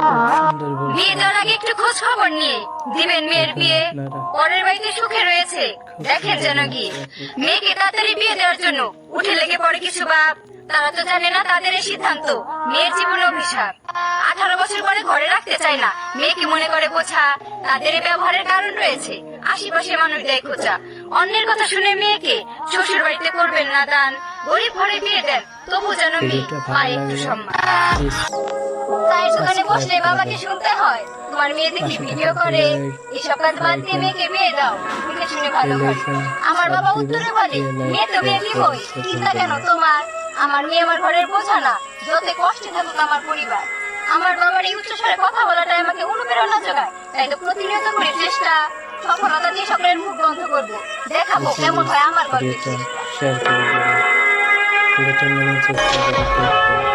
সুন্দর বলছো। বিয়ে দেওয়ার আগে একটু খোঁজ খবর নিয়ে দিবেন মেয়ের বিয়ে। পরের বাড়িতে সুখে রয়েছে দেখেন যেন গিয়ে। মেয়েকে তাড়াতাড়ি বিয়ে দেওয়ার জন্য উঠে লেগে পড়ে কিছু বাপ। তারা তো জানে না তাদের এই সিদ্ধান্ত মেয়ের জীবনে অভিশাপ। 18 বছর পরে ঘরে রাখতে চায় না, মেয়েকে মনে করে বোঝা। তাদের এই ব্যবহারের কারণ রয়েছে, আশেপাশে মানুষ দেয় খোঁচা। অন্যের কথা শুনে মেয়েকে শ্বশুর বাড়িতে করবেন না দান। গরিব ঘরে বিয়ে দেন তবু যেন মেয়ে পায় একটু সম্মান। চায়ের দোকানে বসলে বাবাকে শুনতে হয় তোমার মেয়ে দেখি ভিডিও করে। এসব কাজ বাদ দিয়ে মেয়েকে বিয়ে দাও, দেখে শুনে ভালো হয়। আমার বাবা উত্তরে বলে মেয়ে তো মেয়ে নিবই, চিন্তা কেন তোমার? আমার মেয়ে আমার ঘরের বোঝা না, যত কষ্টে থাকুক আমার পরিবার। আমার বাবার এই উচ্চস্বরে কথা বলাটাই আমাকে অনুপ্রেরণা যোগায়। তাই তো প্রতিনিয়ত করি চেষ্টা, সফলতা দিয়ে সকলের মুখ বন্ধ করবো, দেখাবো কেমন হয় আমার গল্পের চেষ্টা। শেয়ার করে দেবেন। ভিডিওটা মনোযোগ সহকারে দেখবেন।